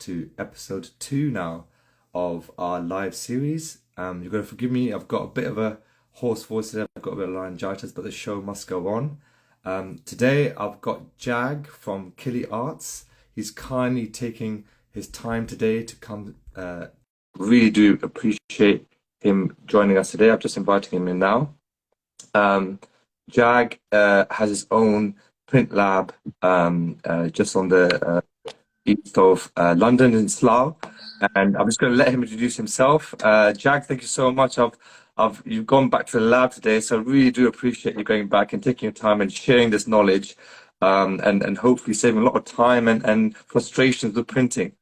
to episode 2 now of our live series. You're going to forgive me, I've got a bit of a hoarse voice today, I've got a bit of laryngitis, but the show must go on. Today I've got Jag from Kili Arts. He's kindly taking his time today to come. Really do appreciate him joining us today. I'm just inviting him in now. Jag has his own print lab just on the east of London in Slough, and I'm just going to let him introduce himself. Jag, thank you so much. You've gone back to the lab today, so I really do appreciate you going back and taking your time and sharing this knowledge, and hopefully saving a lot of time and frustrations with printing.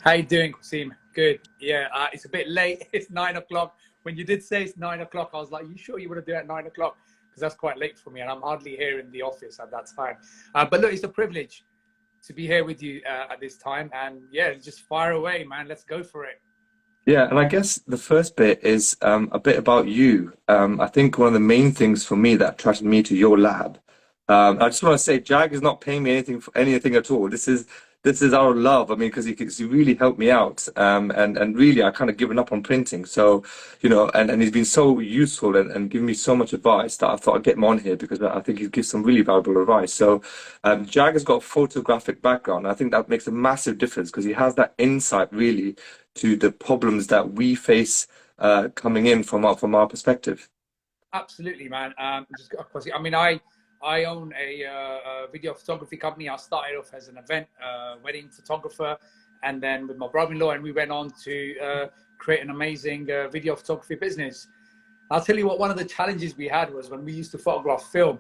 How you doing, Qasim? Good. Yeah, it's a bit late. It's 9 o'clock. When you did say it's 9 o'clock, I was like, you sure you want to do it at 9 o'clock? Because that's quite late for me, and I'm hardly here in the office at that time. But look, it's a privilege to be here with you at this time. And yeah, just fire away, man. Let's go for it. Yeah, and I guess the first bit is a bit about you. I think one of the main things for me that attracted me to your lab, I just want to say, Jag is not paying me anything for anything at all. This is our love. I mean, because he really helped me out, and really I kind of given up on printing. So, you know, and he's been so useful and given me so much advice that I thought I'd get him on here because I think he gives some really valuable advice. So, Jag has got a photographic background. I think that makes a massive difference because he has that insight really to the problems that we face coming in from our perspective. Absolutely, man. I mean, I own a video photography company. I started off as an event wedding photographer, and then with my brother-in-law, and we went on to create an amazing video photography business. I'll tell you what, one of the challenges we had was when we used to photograph film,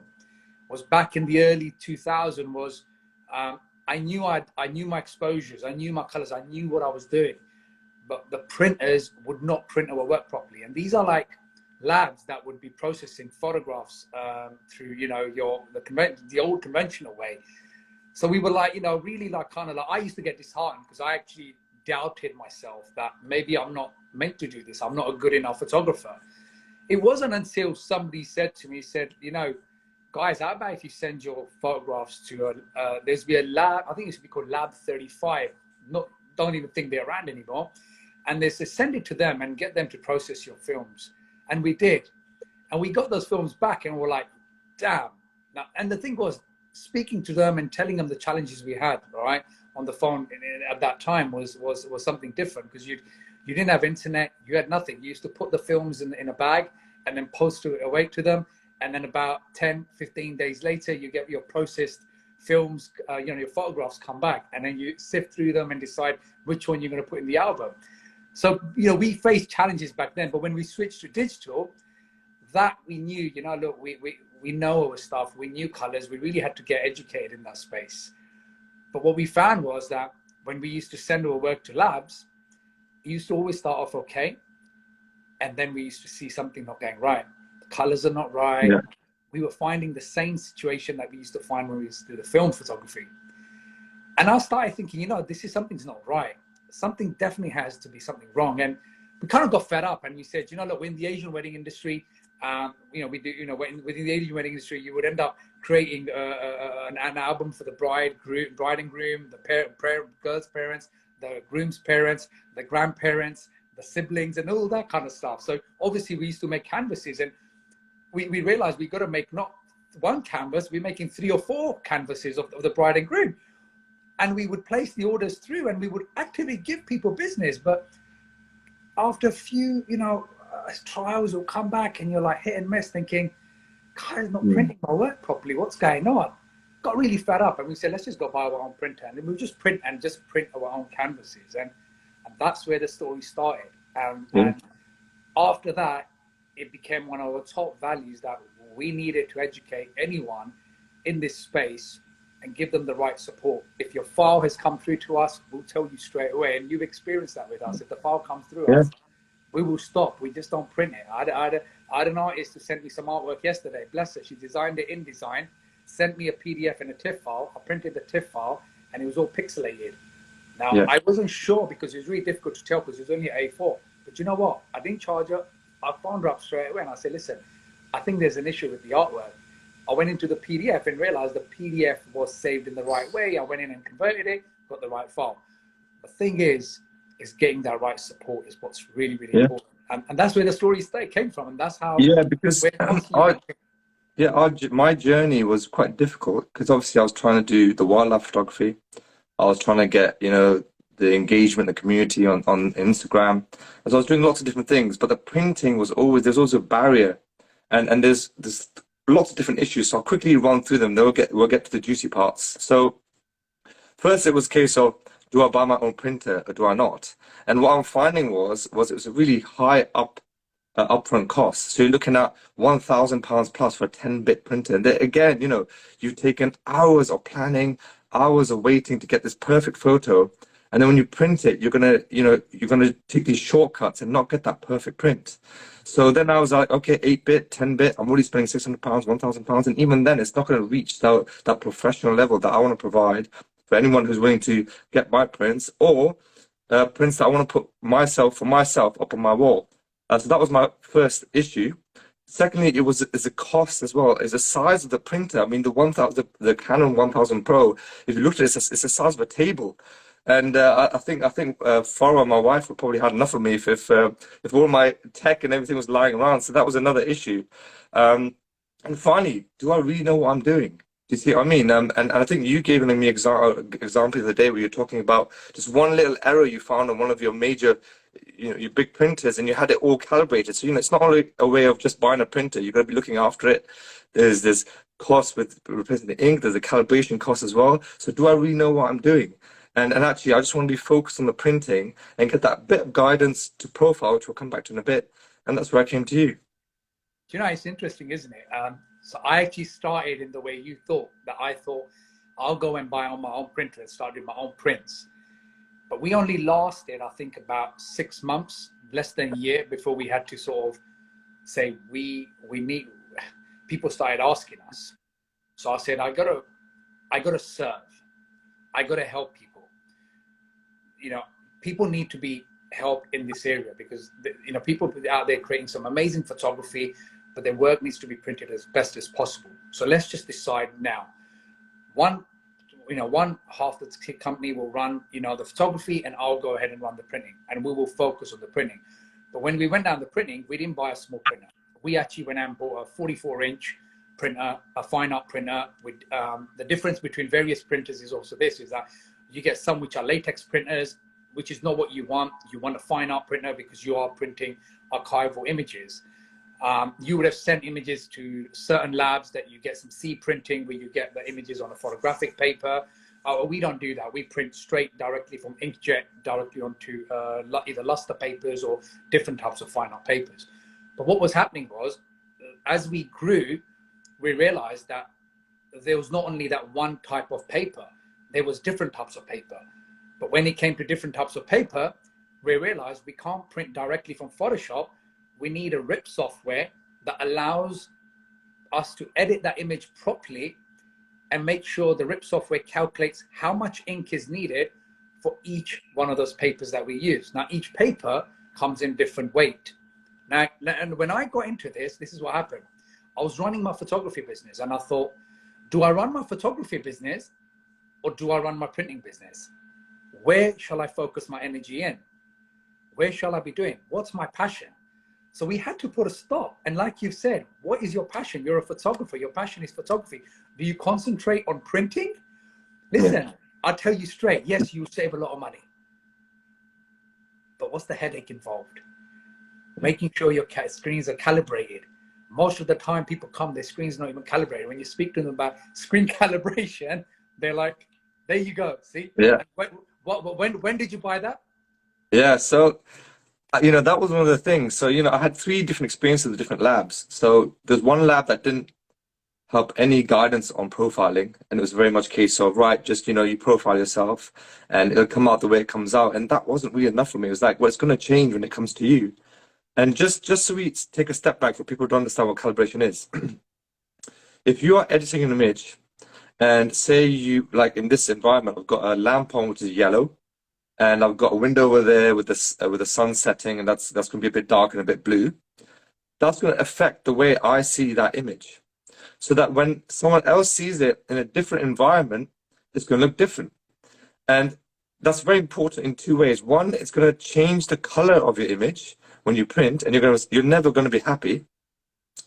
was back in the early 2000s, was I knew my exposures, I knew my colors, I knew what I was doing, but the printers would not print our work properly. And these are like labs that would be processing photographs through, you know, the old conventional way. So we were like, you know, really like kind of like, I used to get disheartened because I actually doubted myself that maybe I'm not meant to do this. I'm not a good enough photographer. It wasn't until somebody said to me, you know, guys, how about if you send your photographs to there's be a lab, I think it should be called Lab 35. Don't even think they're around anymore. And they said, send it to them and get them to process your films. And we did. And we got those films back and we're like, damn. Now, and the thing was, speaking to them and telling them the challenges we had, all right, on the phone at that time was something different, because you didn't have internet, you had nothing. You used to put the films in a bag and then post it away to them. And then about 10, 15 days later, you get your processed films, you know, your photographs come back, and then you sift through them and decide which one you're going to put in the album. So, you know, we faced challenges back then, but when we switched to digital, that we knew, you know, look, we know our stuff, we knew colors, we really had to get educated in that space. But what we found was that when we used to send our work to labs, it used to always start off okay, and then we used to see something not going right. The colors are not right. Yeah. We were finding the same situation that we used to find when we used to do the film photography. And I started thinking, you know, something's not right. Something definitely has to be something wrong. And we kind of got fed up, and we said, you know, look, we're in the Asian wedding industry. You know, we do, you know, within the Asian wedding industry, you would end up creating an album for the bride and groom, the girl's parents, the groom's parents, the grandparents, the siblings, and all that kind of stuff. So obviously we used to make canvases, and we realized we got to make not one canvas, we're making 3 or 4 canvases of the bride and groom. And we would place the orders through, and we would actively give people business. But after a few, you know, trials will come back, and you're like hit and miss, thinking, guys, not printing my work properly. What's going on? Got really fed up, and we said, let's just go buy our own printer, and we just print our own canvases, and that's where the story started. And after that, it became one of our top values that we needed to educate anyone in this space and give them the right support. If your file has come through to us, we'll tell you straight away. And you've experienced that with us. If the file comes through us, we will stop. We just don't print it. I had an artist who sent me some artwork yesterday. Bless her. She designed it in InDesign, sent me a PDF and a Tiff file. I printed the Tiff file, and it was all pixelated. Now, I wasn't sure because it was really difficult to tell because it was only A4. But you know what? I didn't charge her. I phoned her up straight away, and I said, listen, I think there's an issue with the artwork. I went into the PDF and realized the PDF was saved in the right way. I went in and converted it, got the right file. The thing is getting that right support is what's really, really Yeah. important. And that's where the story came from. And that's how Yeah, because we're constantly helping. my journey was quite difficult because obviously I was trying to do the wildlife photography. I was trying to get, the engagement, the community on Instagram. As I was doing lots of different things, but the printing was there's always a barrier. And there's lots of different issues. So I'll quickly run through them. Then we'll get to the juicy parts. So first it was a case of, do I buy my own printer or do I not? And what I'm finding was it was a really high upfront cost. So you're looking at £1,000 plus for a 10-bit printer. And then again, you've taken hours of planning, hours of waiting to get this perfect photo. And then when you print it, you're gonna take these shortcuts and not get that perfect print. So then I was like, okay, 8-bit, 10-bit, I'm already spending £600, £1,000, and even then it's not going to reach that professional level that I want to provide for anyone who's willing to get my prints, or prints that I want to put for myself up on my wall. So that was my first issue. Secondly, it's a cost as well. It's the size of the printer. I mean, the Canon 1000 Pro, if you look at it, it's the size of a table. And I think Farah, my wife, would probably had enough of me if all my tech and everything was lying around. So that was another issue. And finally, do I really know what I'm doing? Do you see what I mean? And I think you gave me example the other day where you're talking about just one little error you found on one of your major, your big printers, and you had it all calibrated. So it's not only a way of just buying a printer. You've got to be looking after it. There's cost with replacing the ink. There's a calibration cost as well. So do I really know what I'm doing? And actually, I just want to be focused on the printing and get that bit of guidance to profile, which we'll come back to in a bit. And that's where I came to you. Do you know, it's interesting, isn't it? So I actually started in the way you thought, that I thought I'll go and buy on my own printer and start doing my own prints. But we only lasted, I think, about 6 months, less than a year, before we had to sort of say we need. People started asking us. So I said, I gotta serve. I gotta help people. People need to be helped in this area because people out there creating some amazing photography, but their work needs to be printed as best as possible. So let's just decide now. One half of the company will run, the photography, and I'll go ahead and run the printing, and we will focus on the printing. But when we went down the printing, we didn't buy a small printer. We actually went and bought a 44-inch printer, a fine art printer. With the difference between various printers is also this: is that you get some which are latex printers, which is not what you want. You want a fine art printer because you are printing archival images. You would have sent images to certain labs that you get some C printing, where you get the images on a photographic paper. We don't do that. We print straight directly from inkjet directly onto either luster papers or different types of fine art papers. But what was happening was, as we grew, we realized that there was not only that one type of paper, there was different types of paper. But when it came to different types of paper, we realized we can't print directly from Photoshop. We need a RIP software that allows us to edit that image properly and make sure the RIP software calculates how much ink is needed for each one of those papers that we use. Now, each paper comes in different weight. Now, and when I got into this is what happened. I was running my photography business, and I thought, do I run my photography business or do I run my printing business? Where shall I focus my energy in? Where shall I be doing? What's my passion? So we had to put a stop. And like you said, what is your passion? You're a photographer. Your passion is photography. Do you concentrate on printing? Listen, I'll tell you straight. Yes, you save a lot of money. But what's the headache involved? Making sure your screens are calibrated. Most of the time people come, their screen's not even calibrated. When you speak to them about screen calibration, they're like, there you go. See? Yeah. When did you buy that? Yeah. So, that was one of the things. So, I had 3 different experiences with different labs. So there's one lab that didn't help any guidance on profiling. And it was very much a case of, right, just, you profile yourself and it'll come out the way it comes out. And that wasn't really enough for me. It was like, well, it's going to change when it comes to you. And just so we take a step back for people to understand what calibration is. If you are editing an image and say you, like in this environment, I've got a lamp on, which is yellow, and I've got a window over there with the sun setting, and that's going to be a bit dark and a bit blue. That's going to affect the way I see that image. So that when someone else sees it in a different environment, it's going to look different. And that's very important in two ways. One, it's going to change the color of your image when you print, and you're never going to be happy.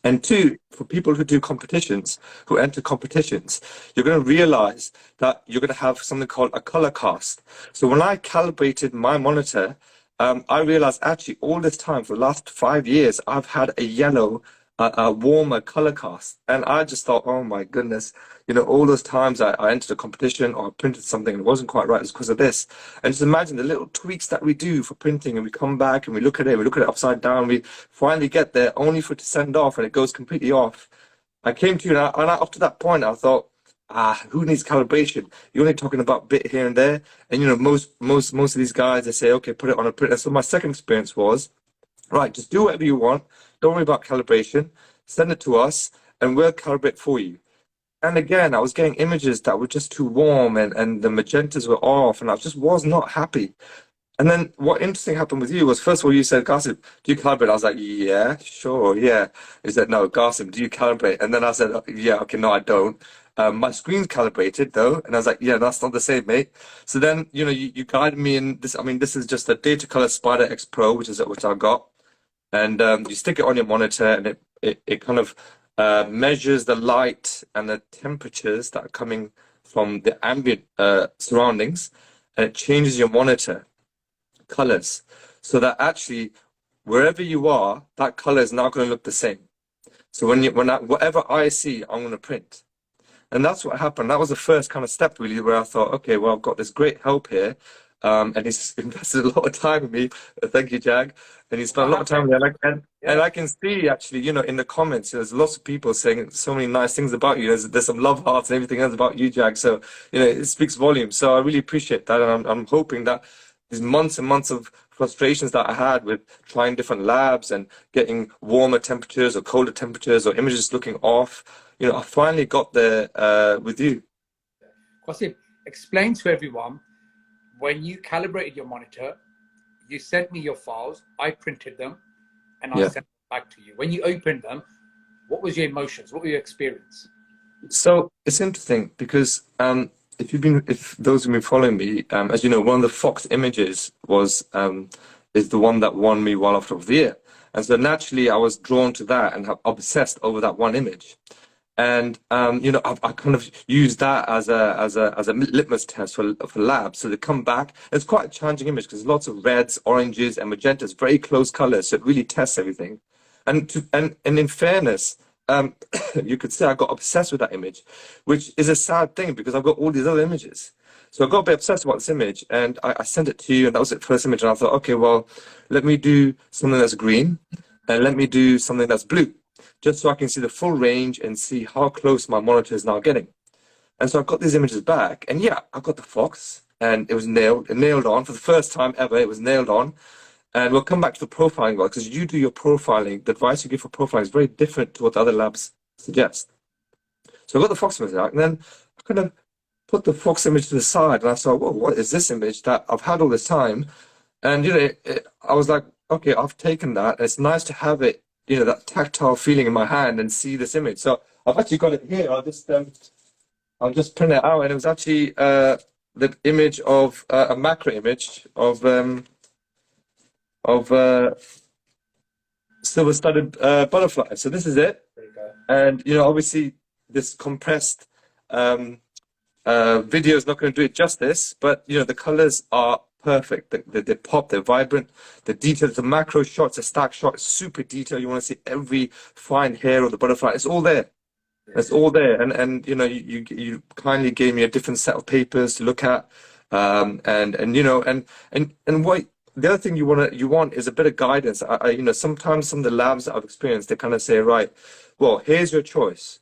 And two, for people who do competitions, who enter competitions, you're going to realize that you're going to have something called a color cast. So when I calibrated my monitor, I realized actually all this time for the last 5 years, I've had a yellow, a warmer color cast. And I just thought, oh my goodness, all those times I entered a competition or I printed something and it wasn't quite right, it's because of this. And just imagine the little tweaks that we do for printing, and we come back and we look at it upside down, we finally get there only for it to send off and it goes completely off. I came to you and up to that point, I thought, who needs calibration? You're only talking about bit here and there. And most of these guys, they say, okay, put it on a printer. So my second experience was, right, just do whatever you want. Don't worry about calibration. Send it to us and we'll calibrate for you. And again, I was getting images that were just too warm and the magentas were off and I just was not happy. And then what interesting happened with you was, first of all, you said, Qasim, do you calibrate? I was like, yeah, sure, yeah. He said, no, Qasim, do you calibrate? And then I said, oh, yeah, okay, no, I don't. My screen's calibrated though. And I was like, yeah, that's not the same, mate. So then, you guided me in this. I mean, this is just a Data Color Spider X Pro, which I got. And you stick it on your monitor and it kind of measures the light and the temperatures that are coming from the ambient surroundings, and it changes your monitor colors so that actually wherever you are, that color is not going to look the same. So whatever I see, I'm going to print. And that's what happened. That was the first kind of step really, where I thought, okay, well, I've got this great help here. And he's invested a lot of time in me. Thank you, Jag. And he spent a lot of time there. And I can see actually, in the comments, there's lots of people saying so many nice things about you. There's some love hearts and everything else about you, Jag. So, it speaks volumes. So I really appreciate that. And I'm hoping that these months and months of frustrations that I had with trying different labs and getting warmer temperatures or colder temperatures or images looking off, I finally got there with you. Qasim, explain to everyone, when you calibrated your monitor, you sent me your files, I printed them, and I sent them back to you. When you opened them, what was your emotions? What were your experience? So it's interesting because if those who've been following me, as you know, one of the Fox images is the one that won me Wildlife of the Year. And so naturally I was drawn to that and obsessed over that one image. And I kind of used that as a litmus test for labs. So they come back. It's quite a challenging image because there's lots of reds, oranges, and magentas, very close colors. So it really tests everything. And in fairness, you could say I got obsessed with that image, which is a sad thing because I've got all these other images. So I got a bit obsessed about this image, and I sent it to you, and that was the first image. And I thought, okay, well, let me do something that's green, and let me do something that's blue, just so I can see the full range and see how close my monitor is now getting. And so I got these images back, and yeah, I got the Fox, and it was nailed on for the first time ever. It was nailed on. And we'll come back to the profiling work, because you do your profiling. The advice you give for profiling is very different to what the other labs suggest. So I got the Fox image out, and then I kind of put the Fox image to the side, and I thought, well, what is this image that I've had all this time? And I was like, okay, I've taken that. And it's nice to have it, that tactile feeling in my hand and see this image. So I've actually got it here. I'll just print it out, and it was actually the image of a macro image of silver-studded butterfly. So this is it. There you go. And obviously this compressed video is not going to do it justice, but the colors are perfect. They pop, they're vibrant, the details, the macro shots, the stack shot is super detailed. You want to see every fine hair of the butterfly. It's all there. It's all there. And you kindly gave me a different set of papers to look at. And what the other thing you want is a bit of guidance. Sometimes some of the labs that I've experienced, they kind of say, right, well, here's your choice.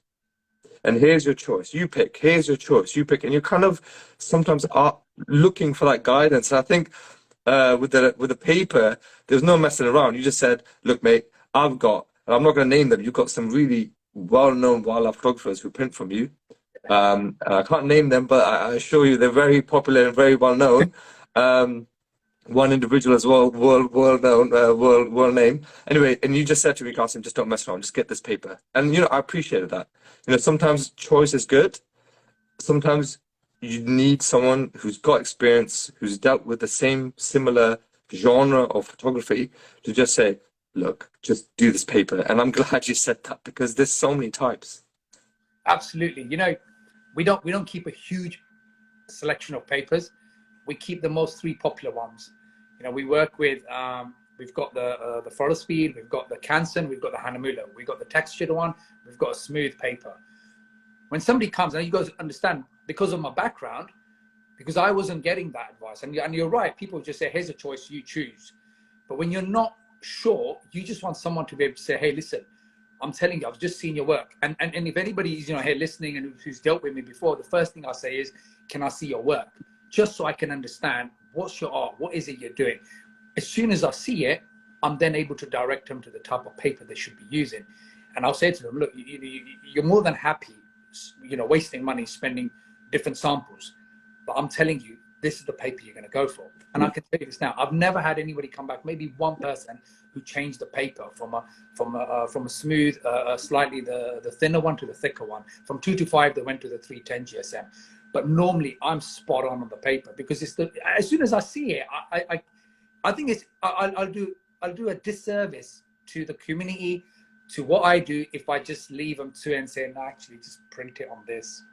And here's your choice. You pick. Here's your choice. You pick. And you kind of sometimes are looking for that guidance. And I think with the paper, there's no messing around. You just said, look, mate, and I'm not going to name them. You've got some really well-known wildlife photographers who print from you. I can't name them, but I assure you they're very popular and very well-known. One individual as well, world-known, world name. Anyway, and you just said to me, Qasim, just don't mess around. Just get this paper. And, I appreciated that. Sometimes choice is good. Sometimes you need someone who's got experience, who's dealt with the same similar genre of photography to just say, look, just do this paper. And I'm glad you said that because there's so many types. Absolutely. You know, we don't keep a huge selection of papers. We keep the most three popular ones. You know, we work with we've got the forest feed, we've got the Canson, we've got the Hanamula, we've got the textured one, we've got a smooth paper. When somebody comes, and you guys understand, because of my background, because I wasn't getting that advice, and you're right, people just say, here's a choice, you choose. But when you're not sure, you just want someone to be able to say, hey, listen, I'm telling you, I've just seen your work. And if anybody is, you know, here listening and who's dealt with me before, the first thing I say is, can I see your work? Just so I can understand what's your art, what is it you're doing? As soon as I see it, I'm then able to direct them to the type of paper they should be using. And I'll say to them, look, you're more than happy, you know, wasting money, spending different samples. But I'm telling you, this is the paper you're going to go for. And I can tell you this now, I've never had anybody come back, maybe one person who changed the paper from a smooth, slightly the thinner one to the thicker one. From 225, they went to the 310 GSM. But normally I'm spot on the paper because it's as soon as I see it, I think I'll do a disservice to the community, to what I do, if I just leave them to and say, no, actually just print it on this.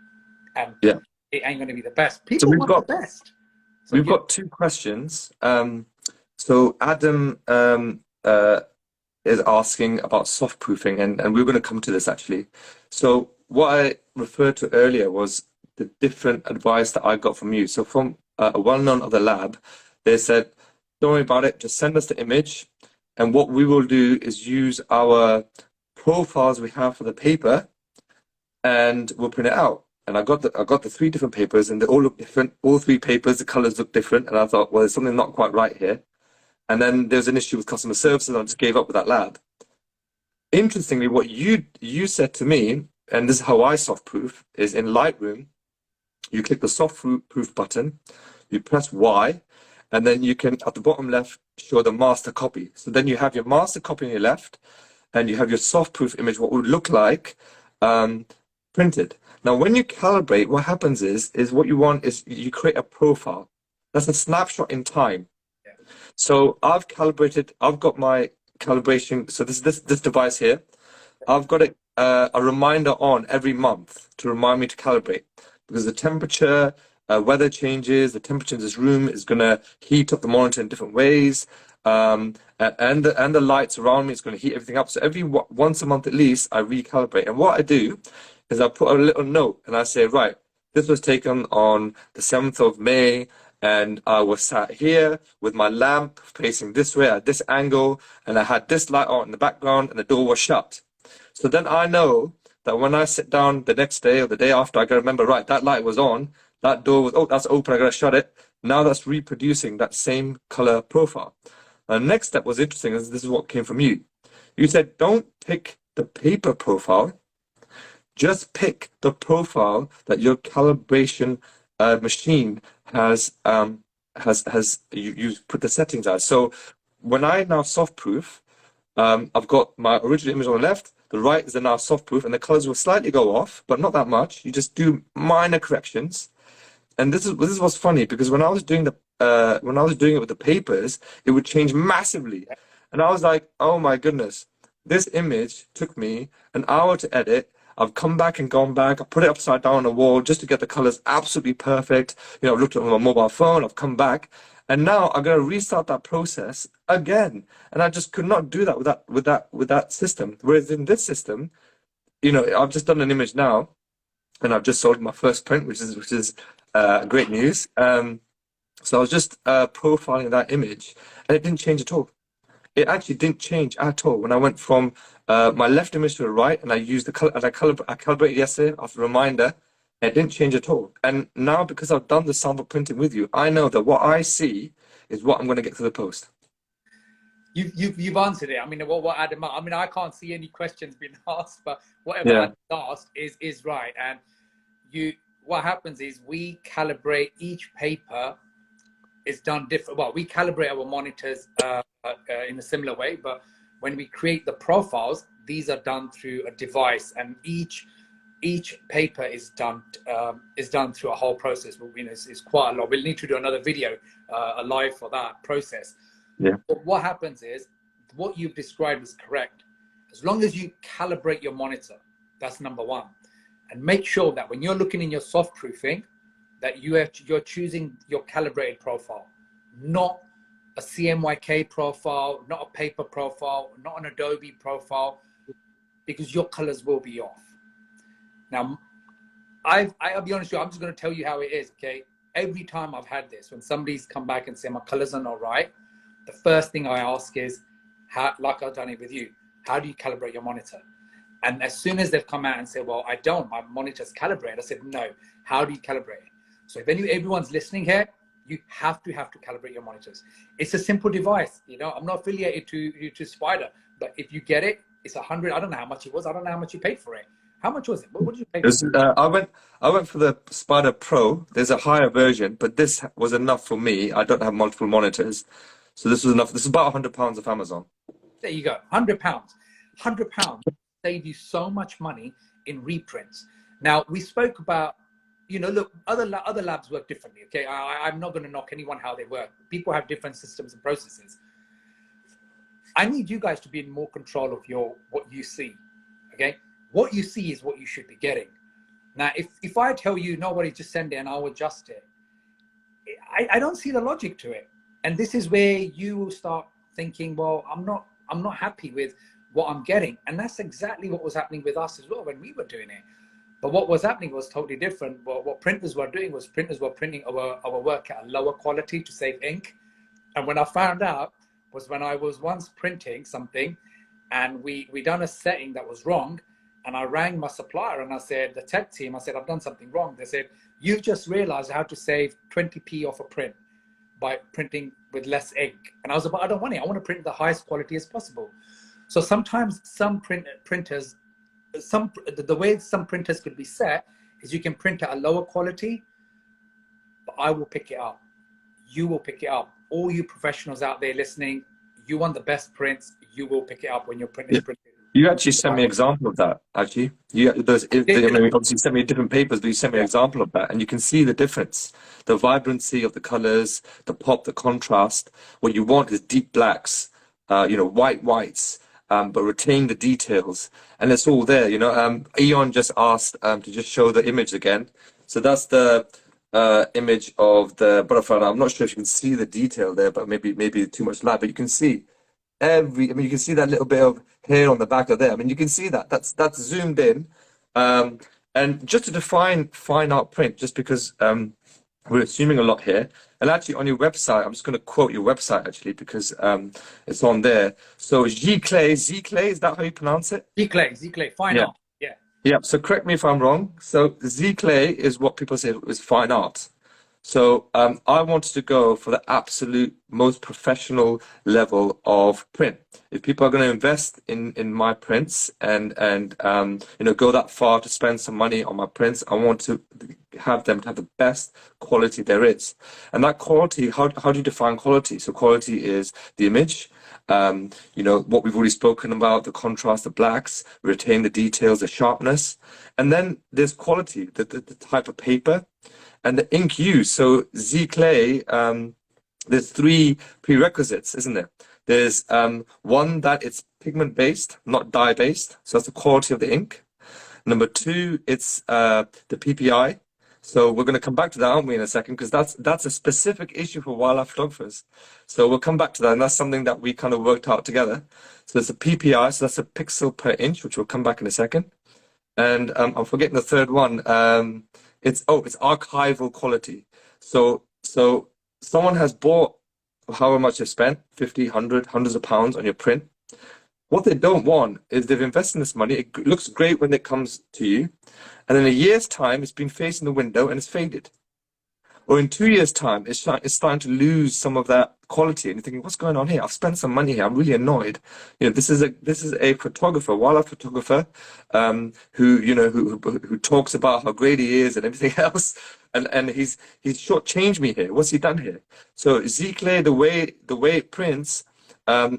And Yeah. it ain't going to be the best. People So want the best. So we've got two questions. So Adam is asking about soft proofing, and we're going to come to this actually. So what I referred to earlier was the different advice that I got from you. So from a well-known other lab, they said, don't worry about it, just send us the image. And what we will do is use our profiles we have for the paper and we'll print it out. And I got the three different papers and they all look different. All three papers, the colors look different. And I thought, well, there's something not quite right here. And then there's an issue with customer services. And I just gave up with that lab. Interestingly, what you said to me, and this is how I soft proof, is in Lightroom, you click the soft proof button, you press Y, and then you can, at the bottom left, show the master copy. So then you have your master copy on your left, and you have your soft proof image, what would look like printed. Now, when you calibrate, what happens is what you want is you create a profile. That's a snapshot in time. Yeah. So I've got my calibration. So this device here, I've got a reminder on every month to remind me to calibrate because the temperature, weather changes, the temperature in this room is going to heat up the monitor in different ways. And the lights around me is going to heat everything up. So once a month at least, I recalibrate. And what I do is I put a little note and I say, right, this was taken on the 7th of May, and I was sat here with my lamp facing this way at this angle, and I had this light on in the background, and the door was shut. So then I know that when I sit down the next day or the day after, I got to remember, right, that light was on, that door was, oh, that's open, I got to shut it. Now that's reproducing that same color profile. The next step was interesting, this is what came from you. You said, don't pick the paper profile, just pick the profile that your calibration machine has you put the settings as. So when I now soft proof, I've got my original image on the left, the right is now soft proof, and the colors will slightly go off, but not that much. You just do minor corrections. And this is what's funny, because when I was doing it with the papers, it would change massively. And I was like, oh my goodness, this image took me an hour to edit. I've come back and gone back. I put it upside down on the wall just to get the colors absolutely perfect. You know, I've looked at it on my mobile phone. I've come back, and now I'm going to restart that process again. And I just could not do that with that system. Whereas in this system, you know, I've just done an image now, and I've just sold my first print, which is great news. So I was just profiling that image, and it didn't change at all. It actually didn't change at all when I went from my left image to the right, and I used the color, and I calibrated yesterday after a reminder. And it didn't change at all. And now, because I've done the sample printing with you, I know that what I see is what I'm going to get to the post. You've answered it. I mean, what Adam? I mean, I can't see any questions being asked, but whatever Adam asked is right. And what happens is we calibrate each paper. Is done different. Well, we calibrate our monitors in a similar way, but when we create the profiles, these are done through a device, and each each paper is done through a whole process. But, you know, it's quite a lot. We'll need to do another video, a live for that process. Yeah. But what happens is, what you've described is correct. As long as you calibrate your monitor, that's number one. And make sure that when you're looking in your soft proofing, that you're choosing your calibrated profile, not a CMYK profile, not a paper profile, not an Adobe profile, because your colors will be off. Now, I'll be honest with you, I'm just going to tell you how it is, okay? Every time I've had this, when somebody's come back and say my colors are not right, the first thing I ask is, how, like I've done it with you, how do you calibrate your monitor? And as soon as they've come out and said, well, I don't, my monitor's calibrated, I said, no, how do you calibrate it? So if everyone's listening here, you have to calibrate your monitors. It's a simple device. You know, I'm not affiliated to Spider, but if you get it, it's 100. I don't know how much it was. I don't know how much you paid for it. How much was it? What did you pay for it? I went for the Spider Pro. There's a higher version, but this was enough for me. I don't have multiple monitors. So this was enough. This is about £100 off Amazon. There you go. £100. £100 save you so much money in reprints. Now, we spoke about, you know, look, other labs work differently, okay? I'm not going to knock anyone how they work. People have different systems and processes. I need you guys to be in more control of what you see, okay? What you see is what you should be getting. Now, if I tell you, nobody, just send it and I'll adjust it, I don't see the logic to it. And this is where you will start thinking, well, I'm not happy with what I'm getting. And that's exactly what was happening with us as well when we were doing it. But what was happening was totally different. Well, what printers were doing was printers were printing our work at a lower quality to save ink. And when I found out was when I was once printing something and we done a setting that was wrong. And I rang my supplier and I said, the tech team, I said, I've done something wrong. They said, you've just realized how to save 20p off a print by printing with less ink. And I was like, but I don't want it. I want to print the highest quality as possible. So sometimes some printers, the way some printers could be set is you can print at a lower quality, but I will pick it up. You will pick it up. All you professionals out there listening, you want the best prints, you will pick it up when your print is printed. You actually sent me an example of that, actually. Obviously you sent me different papers, but you sent me an example of that, and you can see the difference. The vibrancy of the colors, the pop, the contrast. What you want is deep blacks, white whites, but retain the details. And it's all there, you know. Eon just asked to just show the image again. So that's the image of the butterfly. I'm not sure if you can see the detail there, but maybe too much light, but you can see you can see that little bit of hair on the back of there. I mean, you can see that. That's zoomed in. And just to define fine art print, just because we're assuming a lot here, and actually on your website, I'm just going to quote your website actually because it's on there. So Giclee, is that how you pronounce it? Giclee, fine art. Yeah. Yeah. So correct me if I'm wrong. So Giclee is what people say is fine art. So I wanted to go for the absolute most professional level of print. If people are going to invest in my prints and go that far to spend some money on my prints, I want to have them to have the best quality there is. And that quality, how do you define quality? So quality is the image, what we've already spoken about, the contrast, the blacks, retain the details, the sharpness. And then there's quality, the type of paper, and the ink use. So Giclee, there's 3 prerequisites, isn't there? There's one, that it's pigment based, not dye based. So that's the quality of the ink. Number 2, it's the PPI. So we're going to come back to that, aren't we, in a second? Because that's a specific issue for wildlife photographers. So we'll come back to that, and that's something that we kind of worked out together. So there's a PPI, so that's a pixel per inch, which we'll come back in a second. And I'm forgetting the third one. It's archival quality. So someone has bought however much they've spent, 50, 100, hundreds of pounds on your print. What they don't want is they've invested in this money. It looks great when it comes to you. And in a year's time, it's been facing the window and it's faded. Or in 2 years' time, it's starting to lose some of that quality. And you're thinking, what's going on here? I've spent some money here. I'm really annoyed. This is a photographer, wildlife photographer, who talks about how great he is and everything else. And he's shortchanged me here. What's he done here? So Giclee, the way it prints,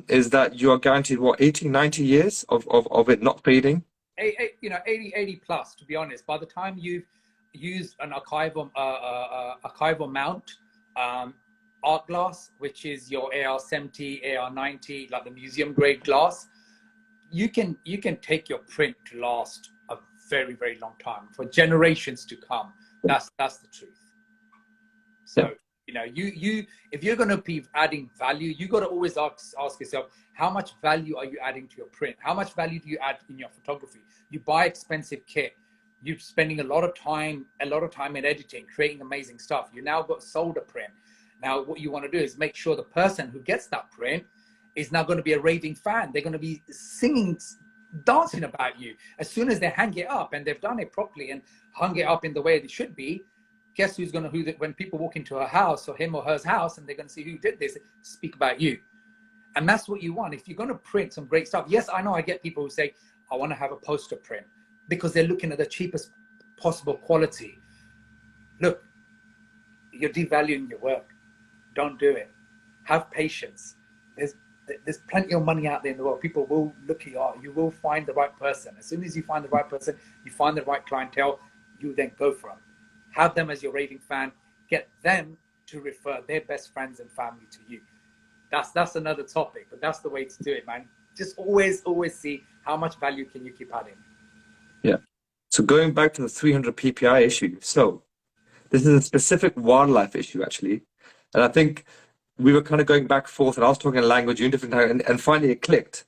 is that you are guaranteed 80, 90 years of it not fading. you know, 80 plus, to be honest. By the time you've used an archival mount, art glass, which is your AR-70, AR-90, like the museum grade glass, you can take your print to last a very, very long time, for generations to come. That's the truth. So, you know, if you're going to be adding value, you got to always ask yourself, how much value are you adding to your print? How much value do you add in your photography? You buy expensive kit. You're spending a lot of time in editing, creating amazing stuff. You now got sold a print. Now, what you want to do is make sure the person who gets that print is now going to be a raving fan. They're going to be singing, dancing about you. As soon as they hang it up, and they've done it properly and hung it up in the way it should be, guess who's going to, when people walk into her house or him or her house, and they're going to see who did this, speak about you. And that's what you want. If you're going to print some great stuff, yes, I know I get people who say, I want to have a poster print, because they're looking at the cheapest possible quality. Look, you're devaluing your work. Don't do it. Have patience. There's plenty of money out there in the world. People will look at your art. You will find the right person. As soon as you find the right person, you find the right clientele, you then go for them. Have them as your raving fan. Get them to refer their best friends and family to you. That's another topic, but that's the way to do it, man. Just always see how much value can you keep adding. Yeah. So going back to the 300 PPI issue. So this is a specific wildlife issue, actually. And I think we were kind of going back and forth, and I was talking a language, you in different language, and finally it clicked.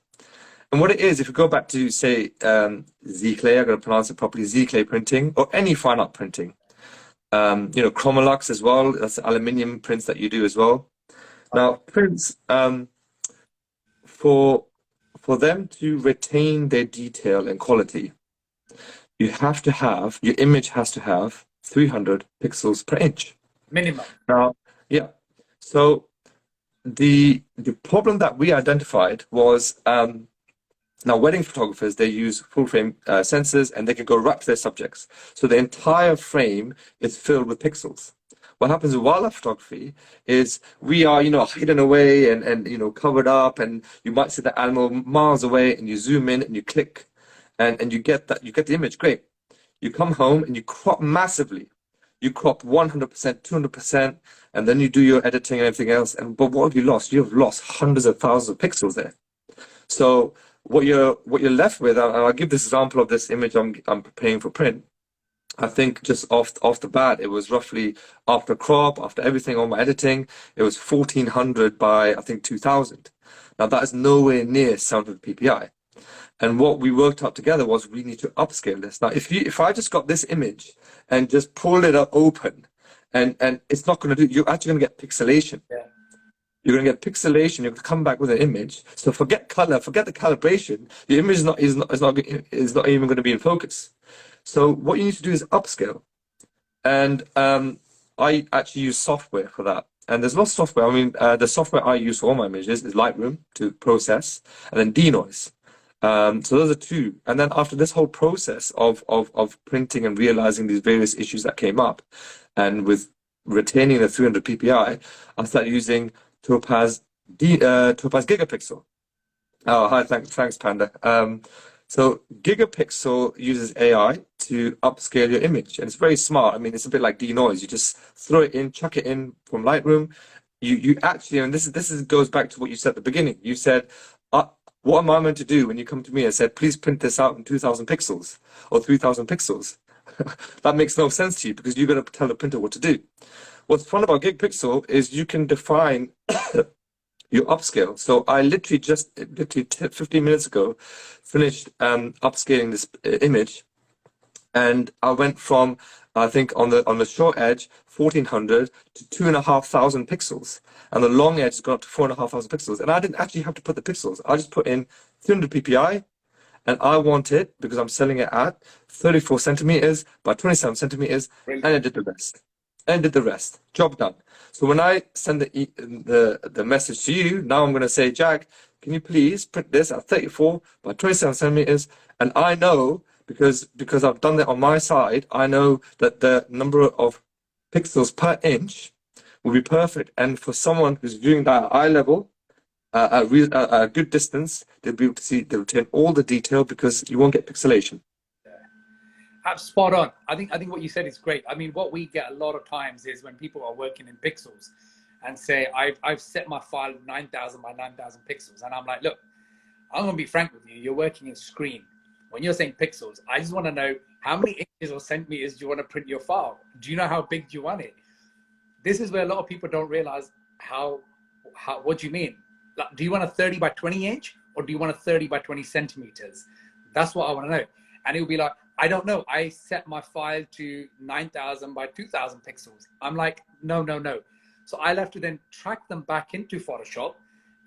And what it is, if you go back to, say, Giclee, I'm going to pronounce it properly, Giclee printing, or any fine art printing. You know, Chromolux as well, that's aluminium prints that you do as well. Now, prints, for them to retain their detail and quality, you have to have, your image has to have 300 pixels per inch. Minimum. Now, yeah. So the problem that we identified was, now wedding photographers, they use full frame sensors, and they can go right to their subjects. So the entire frame is filled with pixels. What happens with wildlife photography is we are, you know, hidden away and you know, covered up, and you might see the animal miles away, and you zoom in and you click, and you get the image. Great. You come home and you crop massively. You crop 100%, 200%, and then you do your editing and everything else. But what have you lost? You've lost hundreds of thousands of pixels there. So what you're left with, and I'll give this example of this image I'm preparing for print. I think just off the bat, it was roughly, after crop, after everything on my editing, it was 1400 by, I think, 2000. Now that is nowhere near 700 PPI. And what we worked out together was we need to upscale this. Now, if I just got this image and just pulled it open, and it's not going to do, you're actually going to get pixelation. Yeah. You're going to get pixelation. You're going to come back with an image. So forget color, forget the calibration. The image is not even going to be in focus. So what you need to do is upscale. And I actually use software for that. And there's lots of software. I mean, the software I use for all my images is Lightroom to process, and then denoise. So those are two. And then after this whole process of printing and realizing these various issues that came up, and with retaining the 300 PPI, I started using Topaz Gigapixel. Oh, hi, thanks, Panda. So Gigapixel uses AI to upscale your image, and it's very smart. I mean, it's a bit like denoise. You just throw it in, chuck it in from Lightroom. You actually, and this goes back to what you said at the beginning. You said, what am I meant to do when you come to me and said, please print this out in 2000 pixels or 3000 pixels? That makes no sense to you, because you're going to tell the printer what to do. What's fun about Gigapixel is you can define your upscale. So I literally 15 minutes ago finished upscaling this image, and I went from, I think on the short edge 1400 to 2500 pixels, and the long edge has gone up to 4500 pixels. And I didn't actually have to put the pixels. I just put in 300 PPI, and I want it, because I'm selling it at 34 centimeters by 27 centimeters, and I did the rest. And did the rest. Job done. So when I send the message to you, now I'm going to say, Jag, can you please print this at 34 by 27 centimeters? And I know, because I've done that on my side, I know that the number of pixels per inch will be perfect. And for someone who's viewing that at eye level, at a good distance, they'll be able to see, they'll retain all the detail because you won't get pixelation. Spot on. I think what you said is great. I mean, what we get a lot of times is when people are working in pixels and say, I've set my file 9,000 by 9,000 pixels. And I'm like, look, I'm going to be frank with you. You're working in screen. When you're saying pixels, I just want to know how many inches or centimeters do you want to print your file? Do you know how big do you want it? This is where a lot of people don't realize what do you mean? Like, do you want a 30 by 20 inch or do you want a 30 by 20 centimeters? That's what I want to know. And it'll be like, I don't know. I set my file to 9,000 by 2,000 pixels. I'm like, no. So I'll have to then track them back into Photoshop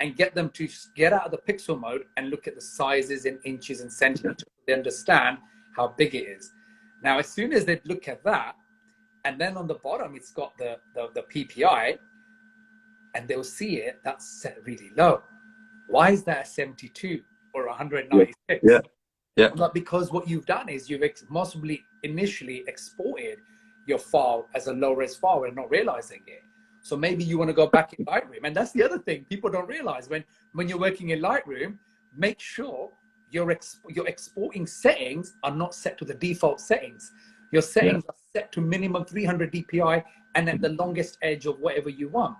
and get them to get out of the pixel mode and look at the sizes in inches and centimeters. They understand how big it is. Now, as soon as they look at that, and then on the bottom, it's got the PPI, and they'll see it, that's set really low. Why is that a 72 or 196? Yeah. But because what you've done is you've possibly initially exported your file as a low-res file and not realizing it. So maybe you want to go back in Lightroom. And that's the other thing people don't realize. When you're working in Lightroom, make sure your exporting settings are not set to the default settings. Your settings are set to minimum 300 dpi and at the longest edge of whatever you want.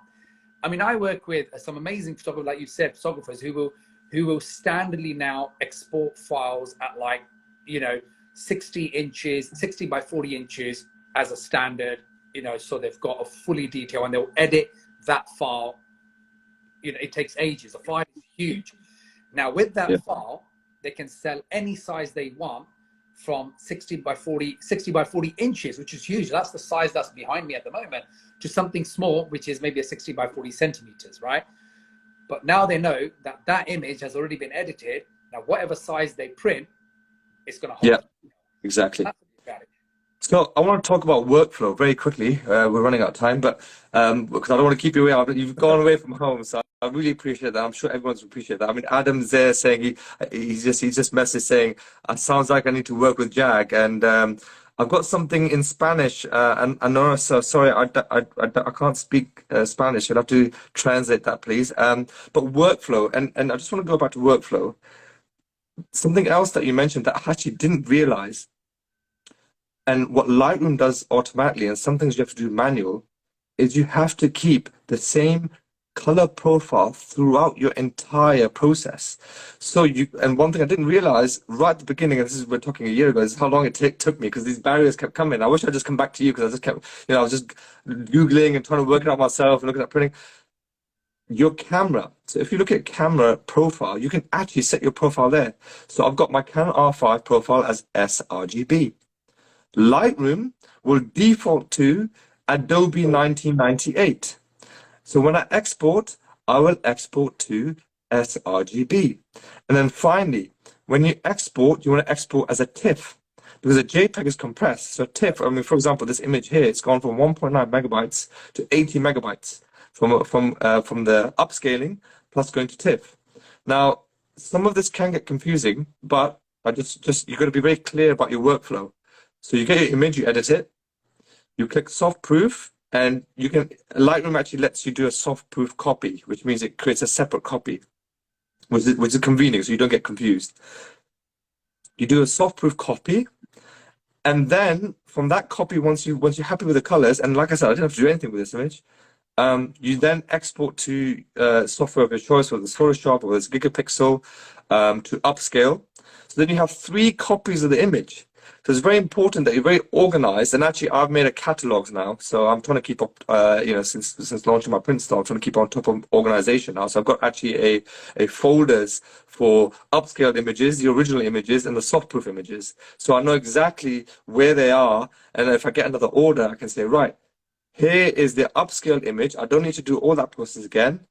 I mean, I work with some amazing photographers, like you said, photographers who will standardly now export files at 60 inches, 60 by 40 inches as a standard, so they've got a fully detailed, and they'll edit that file. It takes ages. The file is huge. Now with that file, they can sell any size they want from 60 by 40 inches, which is huge. That's the size that's behind me at the moment, to something small, which is maybe a 60 by 40 centimeters, right? But now they know that image has already been edited. Now, whatever size they print, it's going to hold. Yeah, exactly. So I want to talk about workflow very quickly. We're running out of time, but because I don't want to keep you away, but you've gone away from home, so I really appreciate that. I'm sure everyone's appreciate that. I mean, Adam's there saying he's just messaged saying, "It sounds like I need to work with Jag," and I've got something in Spanish, and no, so sorry, I can't speak Spanish. You'll have to translate that, please. But workflow, and I just want to go back to workflow. Something else that you mentioned that I actually didn't realize, and what Lightroom does automatically, and some things you have to do manual, is you have to keep the same color profile throughout your entire process. So and one thing I didn't realize right at the beginning, and this is we're talking a year ago, is how long it took me, because these barriers kept coming. I wish I'd just come back to you, because I just kept, I was just Googling and trying to work it out myself and looking at printing. Your camera. So if you look at camera profile, you can actually set your profile there. So I've got my Canon R5 profile as sRGB. Lightroom will default to Adobe 1998. So when I export, I will export to sRGB. And then finally, when you export, you want to export as a TIFF, because a JPEG is compressed. So TIFF, I mean, for example, this image here, it's gone from 1.9 megabytes to 80 megabytes from the upscaling plus going to TIFF. Now, some of this can get confusing, but you've got to be very clear about your workflow. So you get your image, you edit it, you click soft proof, and Lightroom actually lets you do a soft proof copy, which means it creates a separate copy, which is convenient, so you don't get confused. You do a soft proof copy, and then from that copy, once you're happy with the colors, and like I said, I didn't have to do anything with this image, you then export to software of your choice, whether it's Photoshop or whether it's Gigapixel, to upscale. So then you have 3 copies of the image. So it's very important that you're very organized. And actually, I've made a catalog now, so I'm trying to keep up. Since launching my print style, I'm trying to keep on top of organization now. So I've got actually a folders for upscaled images, the original images, and the softproof images. So I know exactly where they are, and if I get another order, I can say, right, here is the upscaled image. I don't need to do all that process again.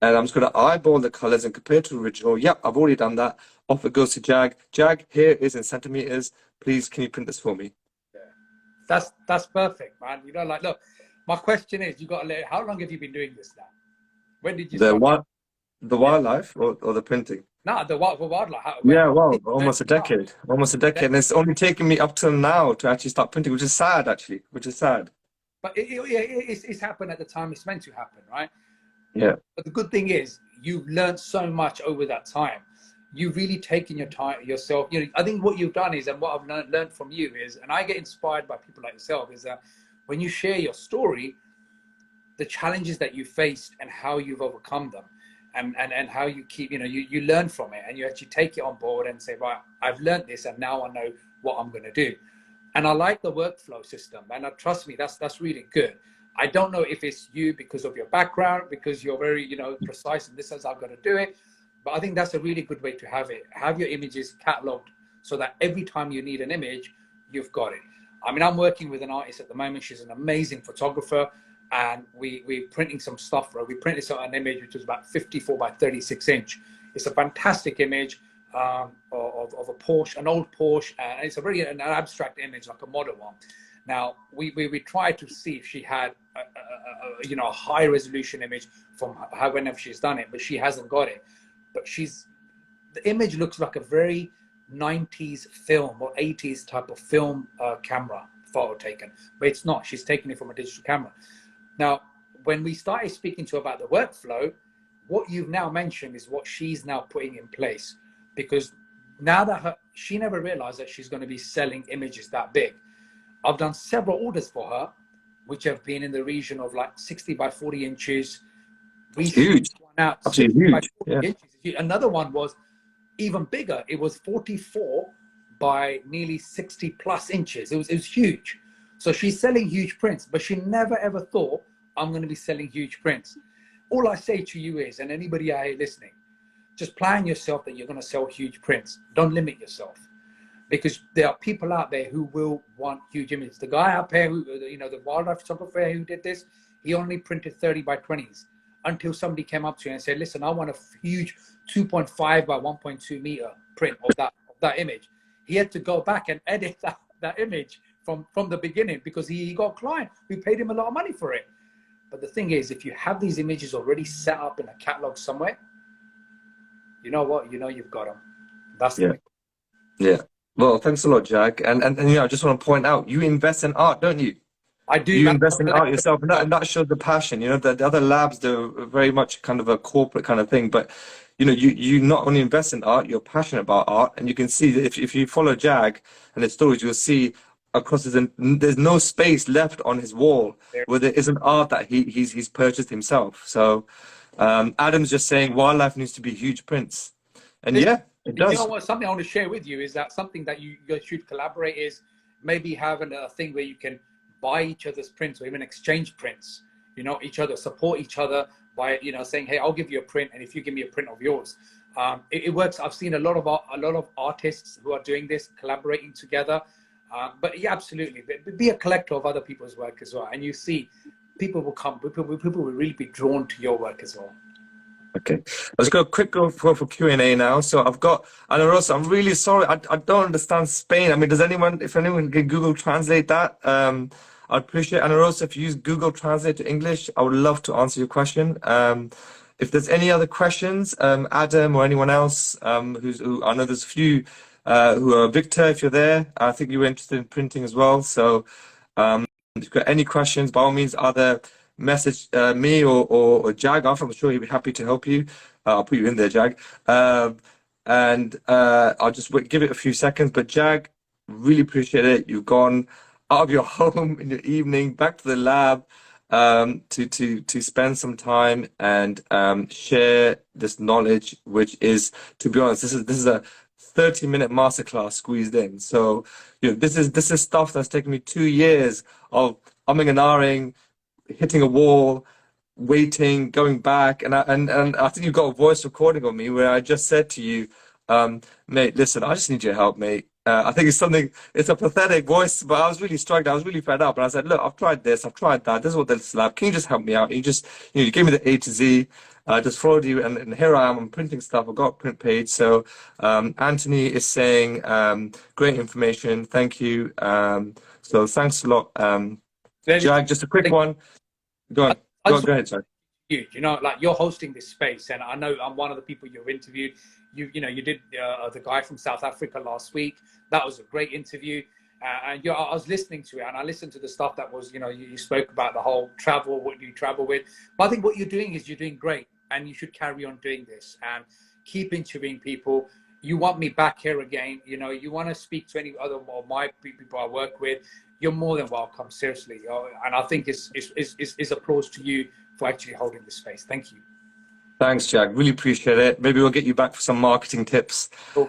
And I'm just going to eyeball the colors and compare to the original. Yep, I've already done that. Off it goes to Jag. Jag, here is in centimeters. Please, can you print this for me? Yeah. That's perfect, man. Look, my question is, how long have you been doing this now? When did you start? The wildlife or the printing? No, the wildlife. Almost a decade. Almost a decade. And it's only taken me up till now to actually start printing, which is sad, actually, But it's happened at the time it's meant to happen, right? Yeah. But the good thing is, you've learned so much over that time. You've really taken your time yourself. You know, I think what you've done is, and what I've learned from you is, and I get inspired by people like yourself, is that when you share your story, the challenges that you faced and how you've overcome them, and how you keep, you know, you learn from it, and you actually take it on board and say, right, I've learned this, and now I know what I'm going to do. And I like the workflow system, and trust me, that's really good. I don't know if it's you because of your background, because you're very, you know, precise, and this is how I'm going to do it. But I think that's a really good way to have it. Have your images cataloged so that every time you need an image, you've got it. I mean, I'm working with an artist at the moment. She's an amazing photographer, and we're printing some stuff for her. We printed an image which was about 54 by 36 inch. It's a fantastic image of a Porsche, an old Porsche, and it's a very an abstract image, like a model one. Now we tried to see if she had you know, a high resolution image from how, whenever she's done it, but she hasn't got it. But the image looks like a very 90s film or 80s type of film camera photo taken, but it's not. She's taking it from a digital camera. Now, when we started speaking to her about the workflow, what you've now mentioned is what she's now putting in place, because now that she never realized that she's going to be selling images that big. I've done several orders for her, which have been in the region of like 60 by 40 inches. Huge. One out, Absolutely huge. Yeah. inches. Another one was even bigger. It was 44 by nearly 60 plus inches. It was huge. So she's selling huge prints, but she never ever thought, I'm going to be selling huge prints. All I say to you is, and anybody out here listening, just plan yourself that you're going to sell huge prints. Don't limit yourself, because there are people out there who will want huge images. The guy up here, who, you know, the wildlife photographer who did this, he only printed 30 by 20s until somebody came up to him and said, listen, I want a huge 2.5 by 1.2 meter print of that image. He had to go back and edit that image from the beginning, because he got a client who paid him a lot of money for it. But the thing is, if you have these images already set up in a catalog somewhere, you know what? You know you've got them. That's the thing. Yeah. Well, thanks a lot, Jag. And you know, I just want to point out, you invest in art, don't you? I do. You invest in art yourself, and that shows the passion. You know, the other labs, they're very much kind of a corporate kind of thing, but you know, you not only invest in art, you're passionate about art, and you can see that if you follow Jag and his stories, you'll see across there's no space left on his wall where there isn't art that he's purchased himself. So Adam's just saying wildlife needs to be huge prints, and yeah, it does. You know what? Something I want to share with you is that something that you should collaborate is maybe having a thing where you can buy each other's prints or even exchange prints. You know, each other, support each other by, you know, saying, hey, I'll give you a print, and if you give me a print of yours, it works. I've seen a lot of artists who are doing this, collaborating together. But yeah, absolutely, be a collector of other people's work as well, and you see people will come. People will really be drawn to your work as well. Okay, let's go quick go for Q&A now. So I've got Ana Rosa. I'm really sorry, I don't understand Spain. I mean, if anyone can Google Translate that, I'd appreciate, Ana Rosa, if you use Google Translate to English, I would love to answer your question. If there's any other questions, Adam or anyone else, who I know there's a few who are Victor, if you're there, I think you were interested in printing as well. So if you've got any questions, by all means, either message me or Jag. I'm sure he'd be happy to help you. I'll put you in there, Jag. And I'll just give it a few seconds. But Jag, really appreciate it. You've gone out of your home in your evening back to the lab to spend some time and share this knowledge, which is, to be honest, this is a 30-minute masterclass squeezed in. So, you know, this is stuff that's taken me 2 years of umming and ahhing, hitting a wall, waiting, going back, and I think you've got a voice recording of me where I just said to you, mate, listen, I just need your help, mate. I think it's a pathetic voice, but I was really struggling. I was really fed up, and I said, look, I've tried this, I've tried that. This is what this lab. Can you just help me out? And you gave me the A to Z. I just followed you, and here I am. I'm printing stuff. I've got a print page. So Anthony is saying, great information. Thank you. So thanks a lot. Jag, just a quick one. Go on. Go ahead, sorry. You know, like, you're hosting this space, and I know I'm one of the people you've interviewed. You know, you did the guy from South Africa last week. That was a great interview. And I was listening to it, and I listened to the stuff that was, you know, you spoke about the whole travel, what you travel with. But I think what you're doing is you're doing great. and you should carry on doing this and keep interviewing people. You want me back here again, you know, you want to speak to any other of my people I work with, you're more than welcome, seriously. And I think it's applause to you for actually holding this space. Thank you. Thanks, Jag. Really appreciate it. Maybe we'll get you back for some marketing tips. Cool,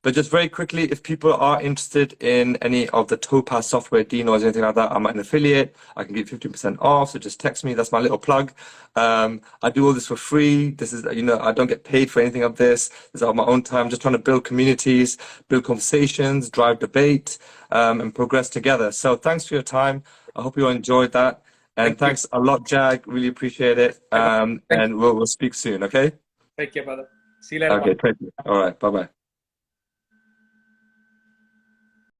But just very quickly, if people are interested in any of the Topaz software Dinos or anything like that, I'm an affiliate. I can get 15% off. So just text me. That's my little plug. I do all this for free. This is, you know, I don't get paid for anything of this. This is on my own time. Just trying to build communities, build conversations, drive debate, and progress together. So thanks for your time. I hope you enjoyed that. And thanks a lot, Jag. Really appreciate it. And we'll speak soon. Okay. Take care, brother. See you later. Okay. Take care. All right. Bye-bye.